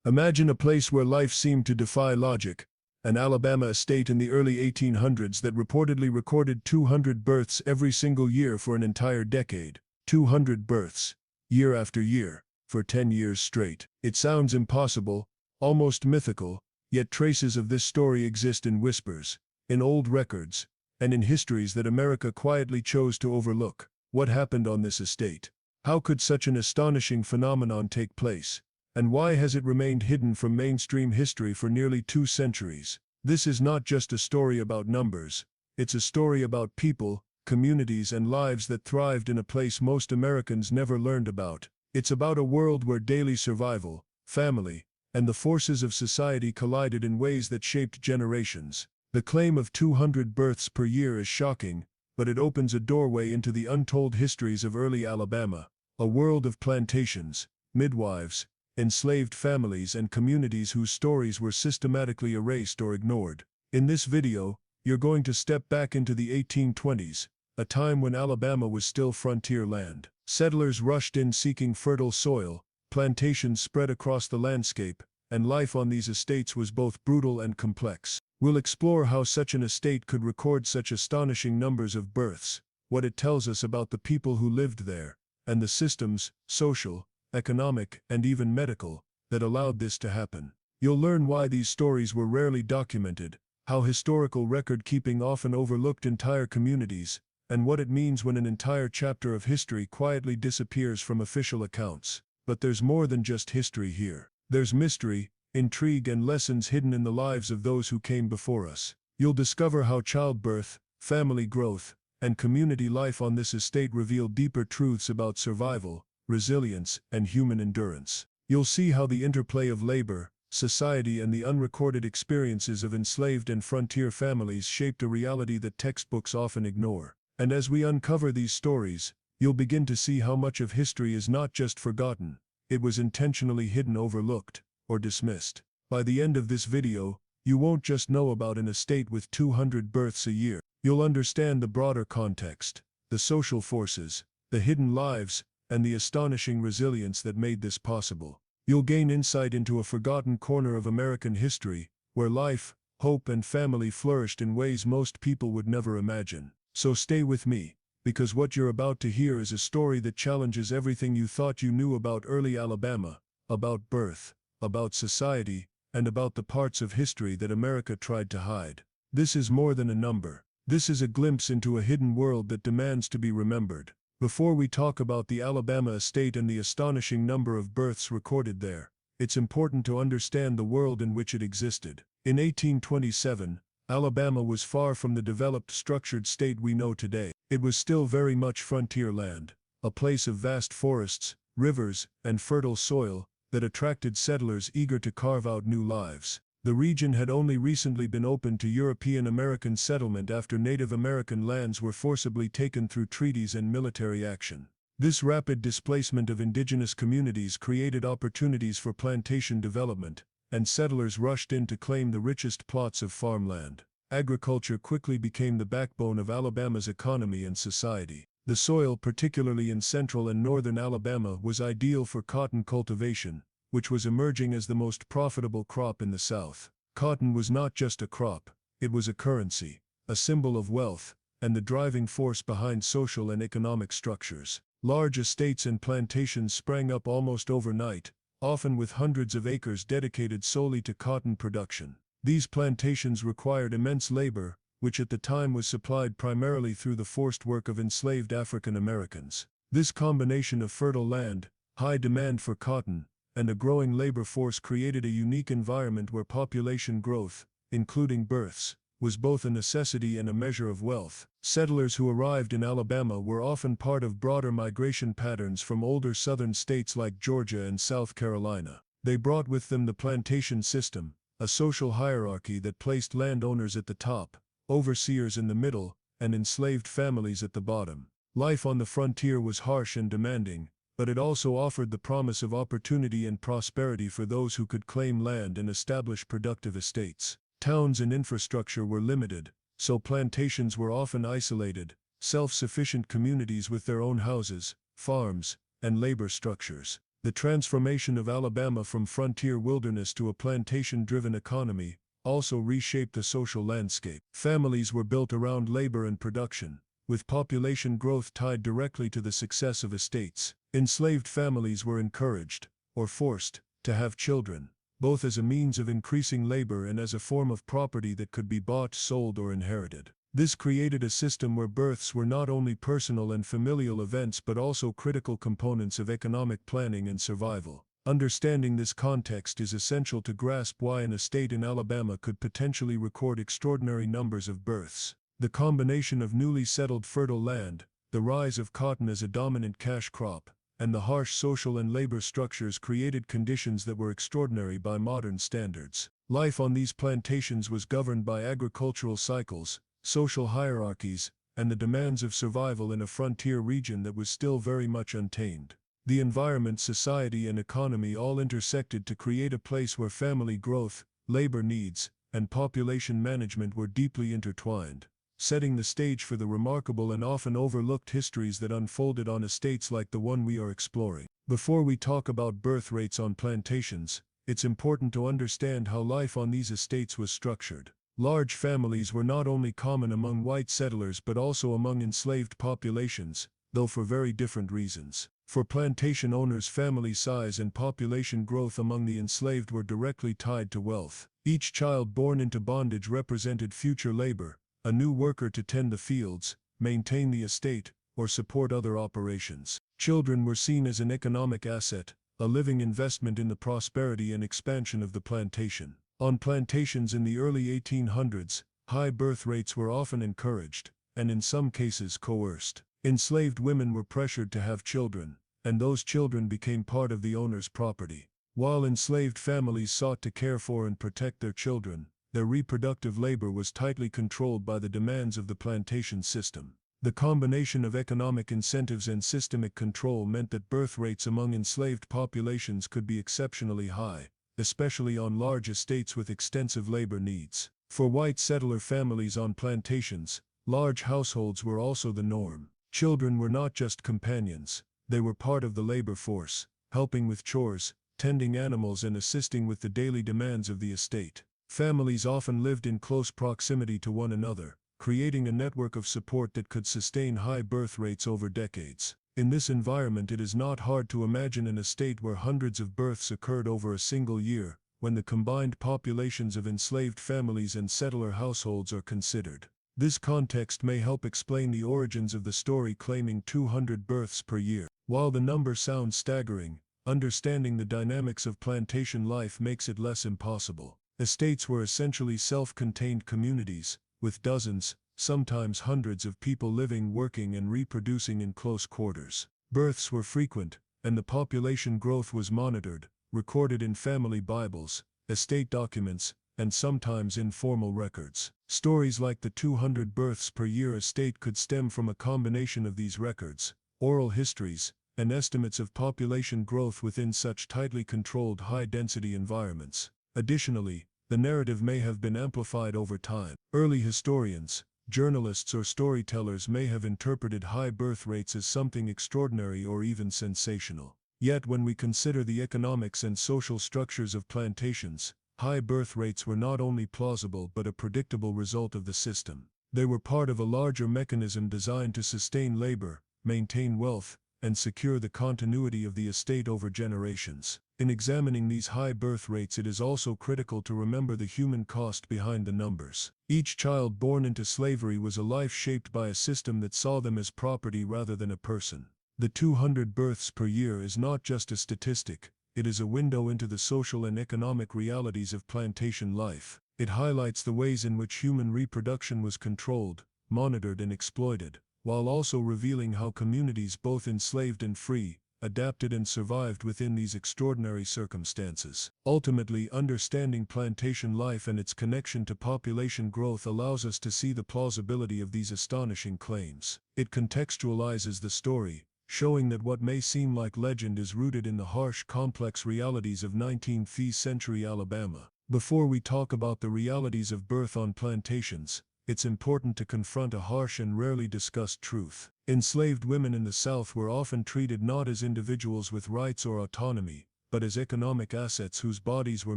Imagine a place where life seemed to defy logic, an Alabama estate in the early 1800s that reportedly recorded 200 births every single year for an entire decade. 200 births, year after year, for 10 years straight. It sounds impossible, almost mythical, yet traces of this story exist in whispers, in old records, and in histories that America quietly chose to overlook. What happened on this estate? How could such an astonishing phenomenon take place? And why has it remained hidden from mainstream history for nearly 2 centuries? This is not just a story about numbers. It's a story about people, communities, and lives that thrived in a place most Americans never learned about. It's about a world where daily survival, family, and the forces of society collided in ways that shaped generations. The claim of 200 births per year is shocking, but it opens a doorway into the untold histories of early Alabama, a world of plantations, midwives, enslaved families, and communities whose stories were systematically erased or ignored. In this video, you're going to step back into the 1820s, a time when Alabama was still frontier land. Settlers rushed in seeking fertile soil, plantations spread across the landscape, and life on these estates was both brutal and complex. We'll explore how such an estate could record such astonishing numbers of births, what it tells us about the people who lived there, and the systems, social, economic, and even medical, that allowed this to happen. You'll learn why these stories were rarely documented, how historical record-keeping often overlooked entire communities, and what it means when an entire chapter of history quietly disappears from official accounts. But there's more than just history here. There's mystery, intrigue, and lessons hidden in the lives of those who came before us. You'll discover how childbirth, family growth, and community life on this estate reveal deeper truths about survival, resilience, and human endurance. You'll see how the interplay of labor, society, and the unrecorded experiences of enslaved and frontier families shaped a reality that textbooks often ignore. And as we uncover these stories, you'll begin to see how much of history is not just forgotten, it was intentionally hidden, overlooked, or dismissed. By the end of this video, you won't just know about an estate with 200 births a year. You'll understand the broader context, the social forces, the hidden lives, and the astonishing resilience that made this possible. You'll gain insight into a forgotten corner of American history, where life, hope, and family flourished in ways most people would never imagine. So stay with me, because what you're about to hear is a story that challenges everything you thought you knew about early Alabama, about birth, about society, and about the parts of history that America tried to hide. This is more than a number. This is a glimpse into a hidden world that demands to be remembered. Before we talk about the Alabama estate and the astonishing number of births recorded there, it's important to understand the world in which it existed. In 1827, Alabama was far from the developed, structured state we know today. It was still very much frontier land, a place of vast forests, rivers, and fertile soil that attracted settlers eager to carve out new lives. The region had only recently been opened to European American settlement after Native American lands were forcibly taken through treaties and military action. This rapid displacement of indigenous communities created opportunities for plantation development, and settlers rushed in to claim the richest plots of farmland. Agriculture quickly became the backbone of Alabama's economy and society. The soil, particularly in central and northern Alabama, was ideal for cotton cultivation, which was emerging as the most profitable crop in the South. Cotton was not just a crop, it was a currency, a symbol of wealth, and the driving force behind social and economic structures. Large estates and plantations sprang up almost overnight, often with hundreds of acres dedicated solely to cotton production. These plantations required immense labor, which at the time was supplied primarily through the forced work of enslaved African Americans. This combination of fertile land, high demand for cotton, and a growing labor force created a unique environment where population growth, including births, was both a necessity and a measure of wealth. Settlers who arrived in Alabama were often part of broader migration patterns from older southern states like Georgia and South Carolina. They brought with them the plantation system, a social hierarchy that placed landowners at the top, overseers in the middle, and enslaved families at the bottom. Life on the frontier was harsh and demanding, but it also offered the promise of opportunity and prosperity for those who could claim land and establish productive estates. Towns and infrastructure were limited, so plantations were often isolated, self-sufficient communities with their own houses, farms, and labor structures. The transformation of Alabama from frontier wilderness to a plantation-driven economy also reshaped the social landscape. Families were built around labor and production, with population growth tied directly to the success of estates. Enslaved families were encouraged, or forced, to have children, both as a means of increasing labor and as a form of property that could be bought, sold, or inherited. This created a system where births were not only personal and familial events but also critical components of economic planning and survival. Understanding this context is essential to grasp why an estate in Alabama could potentially record extraordinary numbers of births. The combination of newly settled fertile land, the rise of cotton as a dominant cash crop, and the harsh social and labor structures created conditions that were extraordinary by modern standards. Life on these plantations was governed by agricultural cycles, social hierarchies, and the demands of survival in a frontier region that was still very much untamed. The environment, society, and economy all intersected to create a place where family growth, labor needs, and population management were deeply intertwined, setting the stage for the remarkable and often overlooked histories that unfolded on estates like the one we are exploring. Before we talk about birth rates on plantations, it's important to understand how life on these estates was structured. Large families were not only common among white settlers but also among enslaved populations, though for very different reasons. For plantation owners, family size and population growth among the enslaved were directly tied to wealth. Each child born into bondage represented future labor, a new worker to tend the fields, maintain the estate, or support other operations. Children were seen as an economic asset, a living investment in the prosperity and expansion of the plantation. On plantations in the early 1800s, high birth rates were often encouraged, and in some cases coerced. Enslaved women were pressured to have children, and those children became part of the owner's property. While enslaved families sought to care for and protect their children, their reproductive labor was tightly controlled by the demands of the plantation system. The combination of economic incentives and systemic control meant that birth rates among enslaved populations could be exceptionally high, especially on large estates with extensive labor needs. For white settler families on plantations, large households were also the norm. Children were not just companions, they were part of the labor force, helping with chores, tending animals, and assisting with the daily demands of the estate. Families often lived in close proximity to one another, creating a network of support that could sustain high birth rates over decades. In this environment, it is not hard to imagine an estate where hundreds of births occurred over a single year, when the combined populations of enslaved families and settler households are considered. This context may help explain the origins of the story claiming 200 births per year. While the number sounds staggering, understanding the dynamics of plantation life makes it less impossible. Estates were essentially self-contained communities, with dozens, sometimes hundreds of people living, working, and reproducing in close quarters. Births were frequent, and the population growth was monitored, recorded in family Bibles, estate documents, and sometimes informal records. Stories like the 200 births per year estate could stem from a combination of these records, oral histories, and estimates of population growth within such tightly controlled high-density environments. Additionally, the narrative may have been amplified over time. Early historians, journalists, or storytellers may have interpreted high birth rates as something extraordinary or even sensational. Yet when we consider the economics and social structures of plantations, high birth rates were not only plausible but a predictable result of the system. They were part of a larger mechanism designed to sustain labor, maintain wealth, and secure the continuity of the estate over generations. In examining these high birth rates, it is also critical to remember the human cost behind the numbers. Each child born into slavery was a life shaped by a system that saw them as property rather than a person. The 200 births per year is not just a statistic, it is a window into the social and economic realities of plantation life. It highlights the ways in which human reproduction was controlled, monitored, and exploited, while also revealing how communities, both enslaved and free, adapted and survived within these extraordinary circumstances. Ultimately, understanding plantation life and its connection to population growth allows us to see the plausibility of these astonishing claims. It contextualizes the story, showing that what may seem like legend is rooted in the harsh, complex realities of 19th century Alabama. Before we talk about the realities of birth on plantations, it's important to confront a harsh and rarely discussed truth. Enslaved women in the South were often treated not as individuals with rights or autonomy, but as economic assets whose bodies were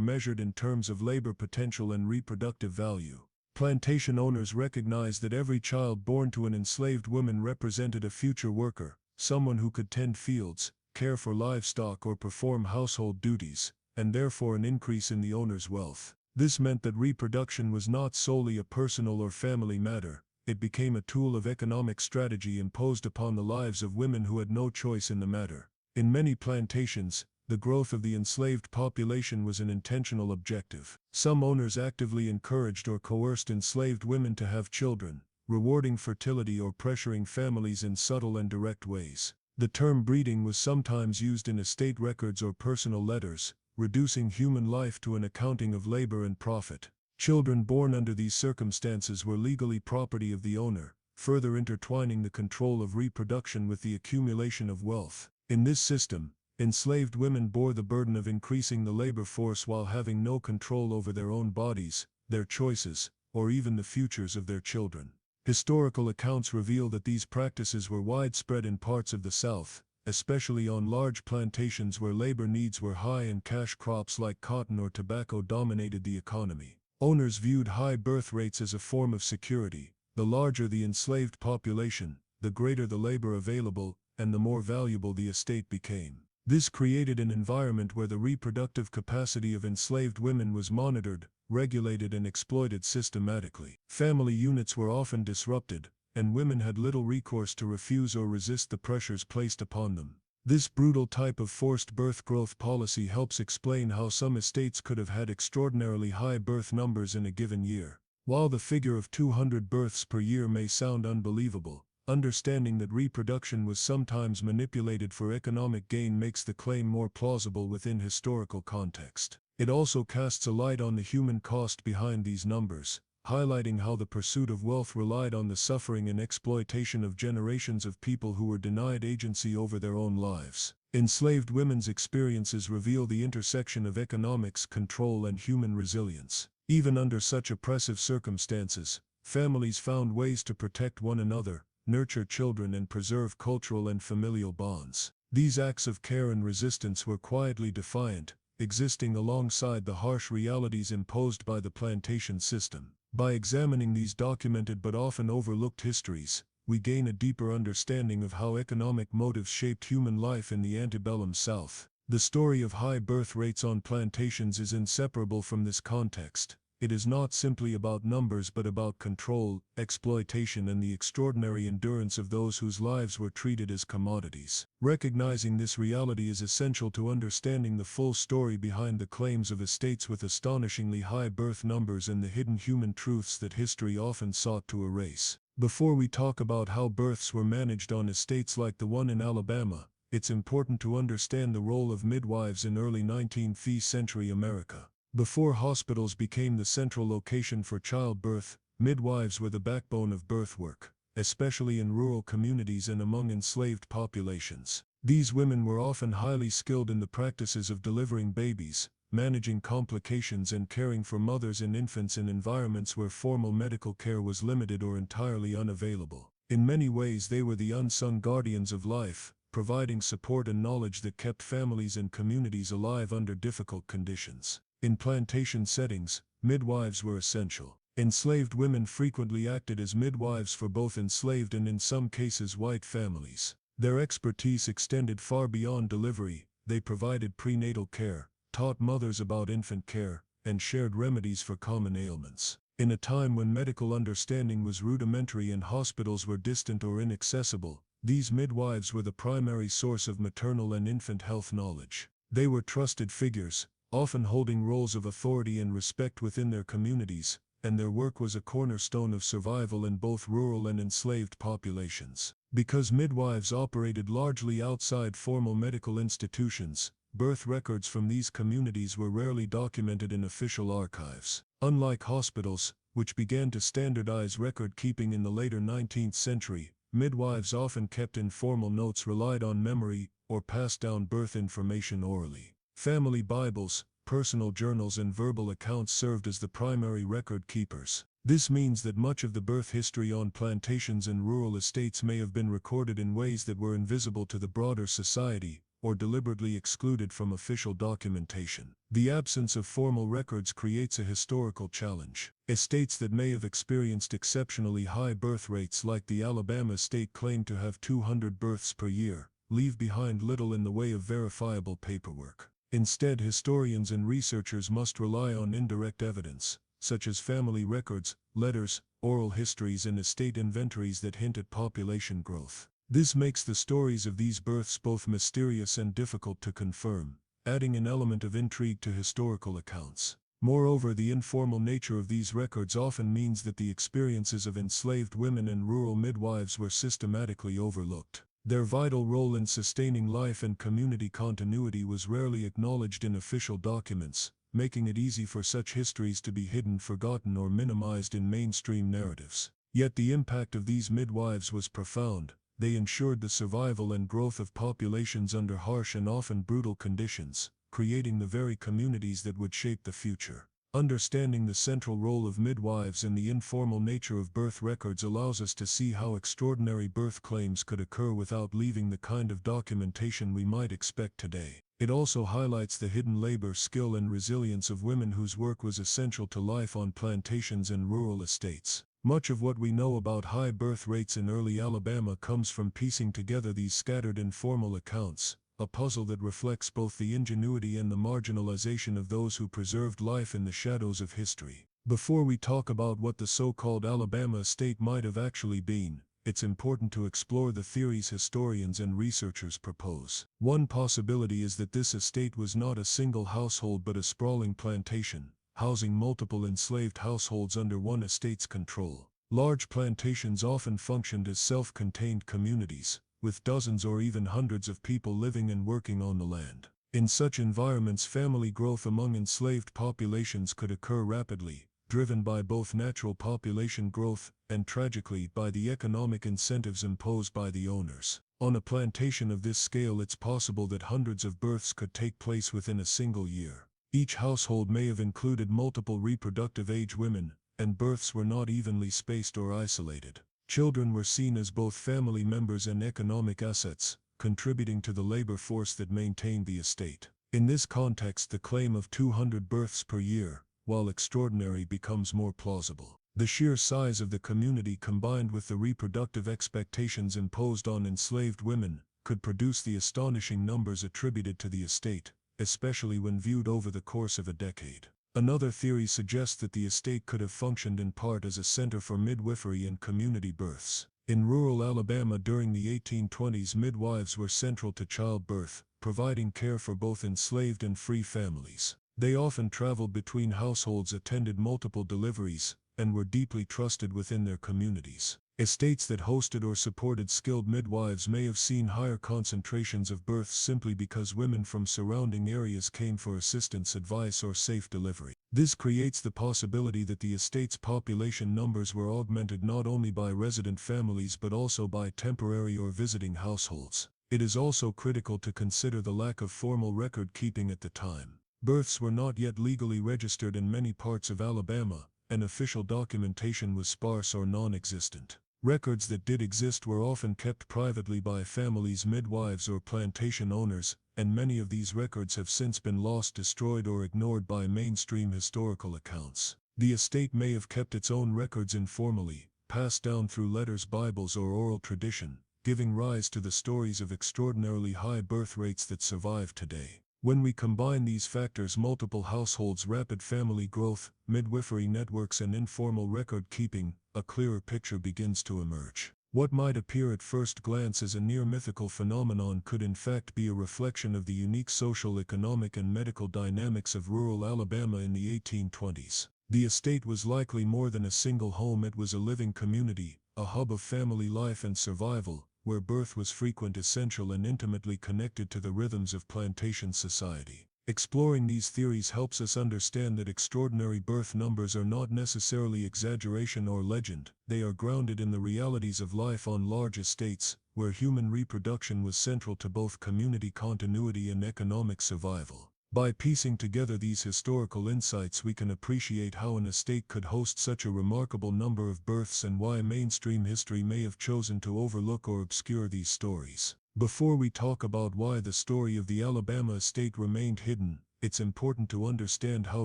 measured in terms of labor potential and reproductive value. Plantation owners recognized that every child born to an enslaved woman represented a future worker, someone who could tend fields, care for livestock or perform household duties, and therefore an increase in the owner's wealth. This meant that reproduction was not solely a personal or family matter, it became a tool of economic strategy imposed upon the lives of women who had no choice in the matter. In many plantations, the growth of the enslaved population was an intentional objective. Some owners actively encouraged or coerced enslaved women to have children, rewarding fertility or pressuring families in subtle and direct ways. The term breeding was sometimes used in estate records or personal letters, reducing human life to an accounting of labor and profit. Children born under these circumstances were legally property of the owner, further intertwining the control of reproduction with the accumulation of wealth. In this system, enslaved women bore the burden of increasing the labor force while having no control over their own bodies, their choices, or even the futures of their children. Historical accounts reveal that these practices were widespread in parts of the South, especially on large plantations where labor needs were high and cash crops like cotton or tobacco dominated the economy. Owners viewed high birth rates as a form of security. The larger the enslaved population, the greater the labor available, and the more valuable the estate became. This created an environment where the reproductive capacity of enslaved women was monitored, regulated and exploited systematically. Family units were often disrupted, and women had little recourse to refuse or resist the pressures placed upon them. This brutal type of forced birth growth policy helps explain how some estates could have had extraordinarily high birth numbers in a given year. While the figure of 200 births per year may sound unbelievable, understanding that reproduction was sometimes manipulated for economic gain makes the claim more plausible within historical context. It also casts a light on the human cost behind these numbers, highlighting how the pursuit of wealth relied on the suffering and exploitation of generations of people who were denied agency over their own lives. Enslaved women's experiences reveal the intersection of economics, control, and human resilience. Even under such oppressive circumstances, families found ways to protect one another, nurture children, and preserve cultural and familial bonds. These acts of care and resistance were quietly defiant, existing alongside the harsh realities imposed by the plantation system. By examining these documented but often overlooked histories, we gain a deeper understanding of how economic motives shaped human life in the antebellum South. The story of high birth rates on plantations is inseparable from this context. It is not simply about numbers but about control, exploitation, and the extraordinary endurance of those whose lives were treated as commodities. Recognizing this reality is essential to understanding the full story behind the claims of estates with astonishingly high birth numbers and the hidden human truths that history often sought to erase. Before we talk about how births were managed on estates like the one in Alabama, it's important to understand the role of midwives in early 19th century America. Before hospitals became the central location for childbirth, midwives were the backbone of birth work, especially in rural communities and among enslaved populations. These women were often highly skilled in the practices of delivering babies, managing complications, and caring for mothers and infants in environments where formal medical care was limited or entirely unavailable. In many ways, they were the unsung guardians of life, providing support and knowledge that kept families and communities alive under difficult conditions. In plantation settings, midwives were essential. Enslaved women frequently acted as midwives for both enslaved and in some cases white families. Their expertise extended far beyond delivery. They provided prenatal care, taught mothers about infant care, and shared remedies for common ailments. In a time when medical understanding was rudimentary and hospitals were distant or inaccessible, these midwives were the primary source of maternal and infant health knowledge. They were trusted figures, often holding roles of authority and respect within their communities, and their work was a cornerstone of survival in both rural and enslaved populations. Because midwives operated largely outside formal medical institutions, birth records from these communities were rarely documented in official archives. Unlike hospitals, which began to standardize record-keeping in the later 19th century, midwives often kept informal notes, relied on memory, or passed down birth information orally. Family Bibles, personal journals, and verbal accounts served as the primary record keepers. This means that much of the birth history on plantations and rural estates may have been recorded in ways that were invisible to the broader society, or deliberately excluded from official documentation. The absence of formal records creates a historical challenge. Estates that may have experienced exceptionally high birth rates, like the Alabama state claimed to have 200 births per year, leave behind little in the way of verifiable paperwork. Instead, historians and researchers must rely on indirect evidence, such as family records, letters, oral histories, and estate inventories that hint at population growth. This makes the stories of these births both mysterious and difficult to confirm, adding an element of intrigue to historical accounts. Moreover, the informal nature of these records often means that the experiences of enslaved women and rural midwives were systematically overlooked. Their vital role in sustaining life and community continuity was rarely acknowledged in official documents, making it easy for such histories to be hidden, forgotten, or minimized in mainstream narratives. Yet the impact of these midwives was profound. They ensured the survival and growth of populations under harsh and often brutal conditions, creating the very communities that would shape the future. Understanding the central role of midwives and the informal nature of birth records allows us to see how extraordinary birth claims could occur without leaving the kind of documentation we might expect today. It also highlights the hidden labor, skill, and resilience of women whose work was essential to life on plantations and rural estates. Much of what we know about high birth rates in early Alabama comes from piecing together these scattered informal accounts, a puzzle that reflects both the ingenuity and the marginalization of those who preserved life in the shadows of history. Before we talk about what the so-called Alabama estate might have actually been, it's important to explore the theories historians and researchers propose. One possibility is that this estate was not a single household but a sprawling plantation, housing multiple enslaved households under one estate's control. Large plantations often functioned as self-contained communities, with dozens or even hundreds of people living and working on the land. In such environments, family growth among enslaved populations could occur rapidly, driven by both natural population growth and, tragically, by the economic incentives imposed by the owners. On a plantation of this scale, it's possible that hundreds of births could take place within a single year. Each household may have included multiple reproductive age women, and births were not evenly spaced or isolated. Children were seen as both family members and economic assets, contributing to the labor force that maintained the estate. In this context, the claim of 200 births per year, while extraordinary, becomes more plausible. The sheer size of the community, combined with the reproductive expectations imposed on enslaved women, could produce the astonishing numbers attributed to the estate, especially when viewed over the course of a decade. Another theory suggests that the estate could have functioned in part as a center for midwifery and community births. In rural Alabama during the 1820s, midwives were central to childbirth, providing care for both enslaved and free families. They often traveled between households, attended multiple deliveries, and were deeply trusted within their communities. Estates that hosted or supported skilled midwives may have seen higher concentrations of births simply because women from surrounding areas came for assistance, advice, or safe delivery. This creates the possibility that the estate's population numbers were augmented not only by resident families but also by temporary or visiting households. It is also critical to consider the lack of formal record keeping at the time. Births were not yet legally registered in many parts of Alabama, and official documentation was sparse or non-existent. Records that did exist were often kept privately by families, midwives, or plantation owners, and many of these records have since been lost, destroyed, or ignored by mainstream historical accounts. The estate may have kept its own records informally, passed down through letters, Bibles, or oral tradition, giving rise to the stories of extraordinarily high birth rates that survive today. When we combine these factors, multiple households, rapid family growth, midwifery networks, and informal record keeping, a clearer picture begins to emerge. What might appear at first glance as a near mythical phenomenon could in fact be a reflection of the unique social, economic, and medical dynamics of rural Alabama in the 1820s. The estate was likely more than a single home. It was a living community, a hub of family life and survival, where birth was frequent, essential, and intimately connected to the rhythms of plantation society. Exploring these theories helps us understand that extraordinary birth numbers are not necessarily exaggeration or legend. They are grounded in the realities of life on large estates, where human reproduction was central to both community continuity and economic survival. By piecing together these historical insights, we can appreciate how an estate could host such a remarkable number of births and why mainstream history may have chosen to overlook or obscure these stories. Before we talk about why the story of the Alabama estate remained hidden, it's important to understand how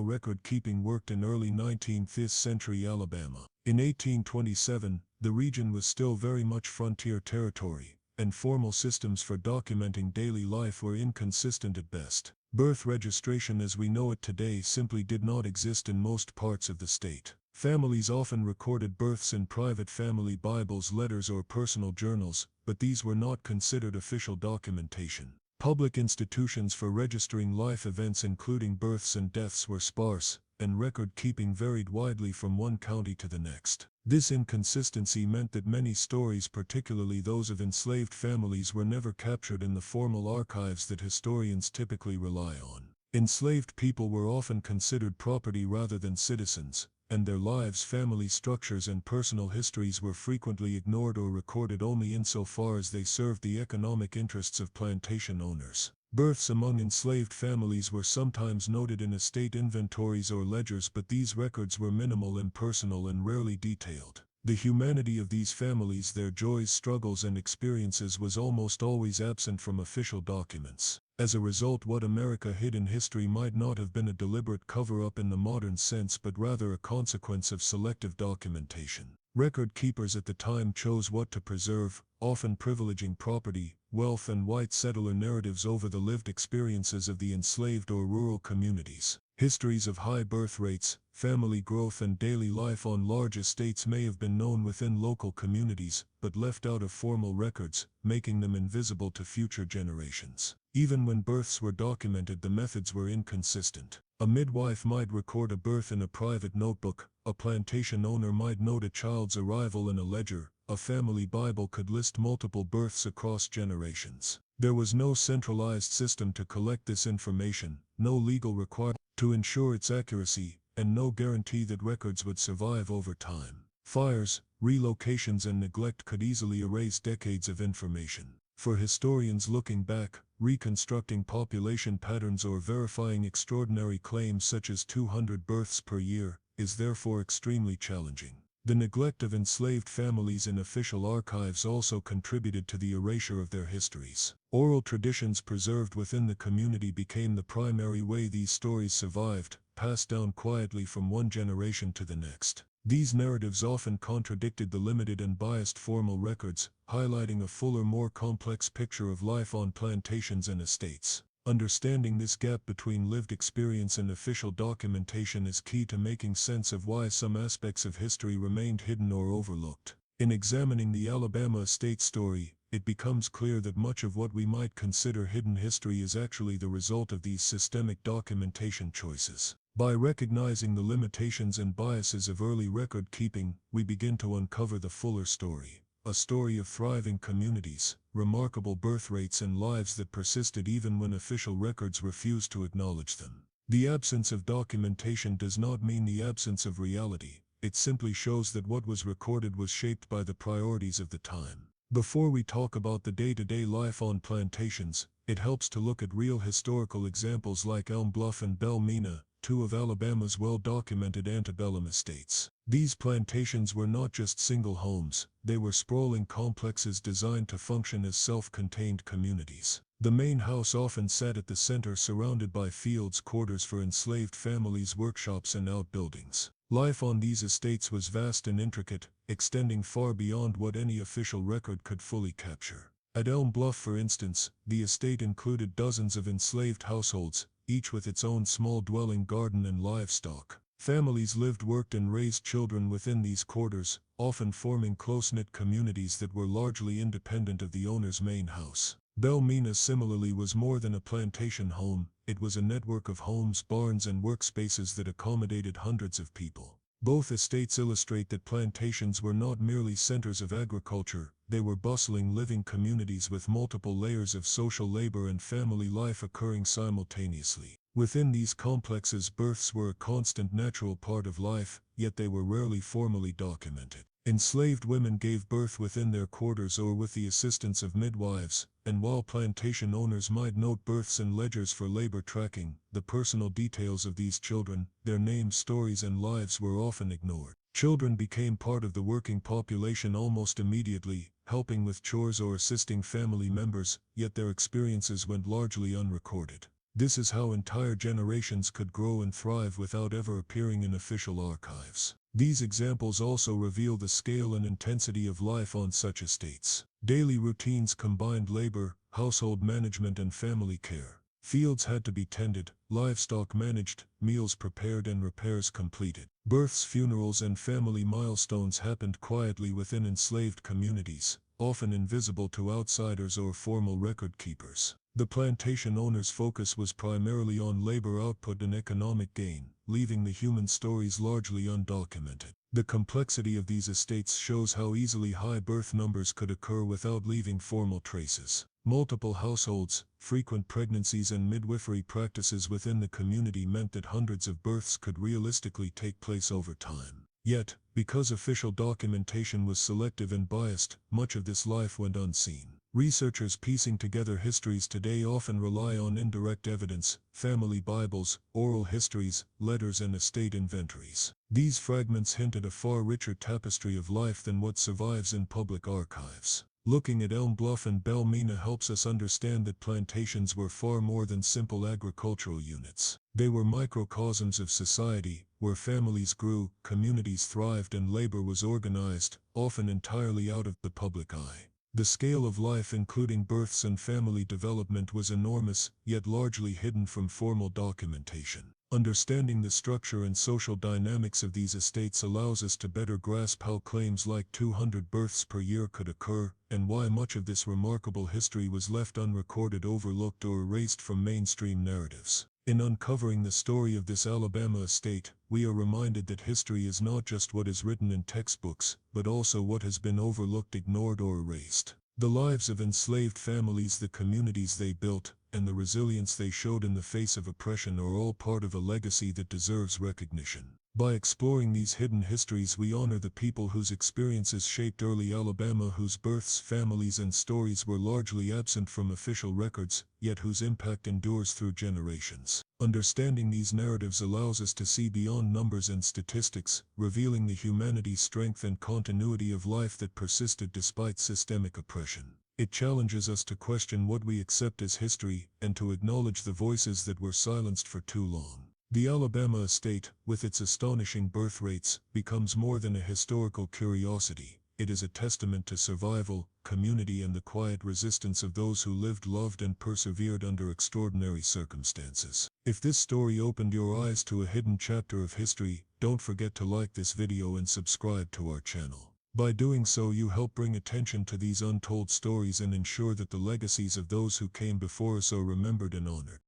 record-keeping worked in early 19th century Alabama. In 1827, the region was still very much frontier territory, and formal systems for documenting daily life were inconsistent at best. Birth registration as we know it today simply did not exist in most parts of the state. Families often recorded births in private family Bibles, letters, or personal journals, but these were not considered official documentation. Public institutions for registering life events including births and deaths were sparse, and record-keeping varied widely from one county to the next. This inconsistency meant that many stories, particularly those of enslaved families, were never captured in the formal archives that historians typically rely on. Enslaved people were often considered property rather than citizens, and their lives, family structures, and personal histories were frequently ignored or recorded only insofar as they served the economic interests of plantation owners. Births among enslaved families were sometimes noted in estate inventories or ledgers, but these records were minimal, impersonal, and rarely detailed. The humanity of these families, their joys, struggles, and experiences was almost always absent from official documents. As a result, what America hid in history might not have been a deliberate cover-up in the modern sense, but rather a consequence of selective documentation. Record keepers at the time chose what to preserve, often privileging property, wealth, and white settler narratives over the lived experiences of the enslaved or rural communities. Histories of high birth rates, family growth, and daily life on large estates may have been known within local communities, but left out of formal records, making them invisible to future generations. Even when births were documented, the methods were inconsistent. A midwife might record a birth in a private notebook, a plantation owner might note a child's arrival in a ledger, a family Bible could list multiple births across generations. There was no centralized system to collect this information, no legal requirement to ensure its accuracy, and no guarantee that records would survive over time. Fires, relocations, and neglect could easily erase decades of information. For historians looking back, reconstructing population patterns or verifying extraordinary claims such as 200 births per year is therefore extremely challenging. The neglect of enslaved families in official archives also contributed to the erasure of their histories. Oral traditions preserved within the community became the primary way these stories survived, passed down quietly from one generation to the next. These narratives often contradicted the limited and biased formal records, highlighting a fuller, more complex picture of life on plantations and estates. Understanding this gap between lived experience and official documentation is key to making sense of why some aspects of history remained hidden or overlooked. In examining the Alabama estate story, it becomes clear that much of what we might consider hidden history is actually the result of these systemic documentation choices. By recognizing the limitations and biases of early record keeping, we begin to uncover the fuller story. A story of thriving communities, remarkable birth rates, and lives that persisted even when official records refused to acknowledge them. The absence of documentation does not mean the absence of reality, it simply shows that what was recorded was shaped by the priorities of the time. Before we talk about the day-to-day life on plantations, it helps to look at real historical examples like Elm Bluff and Belle Mina, two of Alabama's well-documented antebellum estates. These plantations were not just single homes, they were sprawling complexes designed to function as self-contained communities. The main house often sat at the center, surrounded by fields, quarters for enslaved families, workshops, and outbuildings. Life on these estates was vast and intricate, extending far beyond what any official record could fully capture. At Elm Bluff, for instance, the estate included dozens of enslaved households, each with its own small dwelling, garden, and livestock. Families lived, worked, and raised children within these quarters, often forming close-knit communities that were largely independent of the owner's main house. Belle Mina similarly was more than a plantation home, it was a network of homes, barns, and workspaces that accommodated hundreds of people. Both estates illustrate that plantations were not merely centers of agriculture, they were bustling, living communities with multiple layers of social labor and family life occurring simultaneously. Within these complexes, births were a constant, natural part of life, yet they were rarely formally documented. Enslaved women gave birth within their quarters or with the assistance of midwives, and while plantation owners might note births in ledgers for labor tracking, the personal details of these children, their names, stories, and lives were often ignored. Children became part of the working population almost immediately, helping with chores or assisting family members, yet their experiences went largely unrecorded. This is how entire generations could grow and thrive without ever appearing in official archives. These examples also reveal the scale and intensity of life on such estates. Daily routines combined labor, household management, and family care. Fields had to be tended, livestock managed, meals prepared, and repairs completed. Births, funerals, and family milestones happened quietly within enslaved communities, often invisible to outsiders or formal record keepers. The plantation owner's focus was primarily on labor output and economic gain, leaving the human stories largely undocumented. The complexity of these estates shows how easily high birth numbers could occur without leaving formal traces. Multiple households, frequent pregnancies, and midwifery practices within the community meant that hundreds of births could realistically take place over time. Yet, because official documentation was selective and biased, much of this life went unseen. Researchers piecing together histories today often rely on indirect evidence, family Bibles, oral histories, letters, and estate inventories. These fragments hint at a far richer tapestry of life than what survives in public archives. Looking at Elm Bluff and Belmina helps us understand that plantations were far more than simple agricultural units. They were microcosms of society, where families grew, communities thrived, and labor was organized, often entirely out of the public eye. The scale of life, including births and family development, was enormous, yet largely hidden from formal documentation. Understanding the structure and social dynamics of these estates allows us to better grasp how claims like 200 births per year could occur, and why much of this remarkable history was left unrecorded, overlooked, or erased from mainstream narratives. In uncovering the story of this Alabama estate, we are reminded that history is not just what is written in textbooks, but also what has been overlooked, ignored, or erased. The lives of enslaved families, the communities they built, and the resilience they showed in the face of oppression are all part of a legacy that deserves recognition. By exploring these hidden histories, we honor the people whose experiences shaped early Alabama, whose births, families, and stories were largely absent from official records, yet whose impact endures through generations. Understanding these narratives allows us to see beyond numbers and statistics, revealing the humanity, strength, and continuity of life that persisted despite systemic oppression. It challenges us to question what we accept as history, and to acknowledge the voices that were silenced for too long. The Alabama estate, with its astonishing birth rates, becomes more than a historical curiosity. It is a testament to survival, community, and the quiet resistance of those who lived, loved, and persevered under extraordinary circumstances. If this story opened your eyes to a hidden chapter of history, don't forget to like this video and subscribe to our channel. By doing so, you help bring attention to these untold stories and ensure that the legacies of those who came before us are remembered and honored.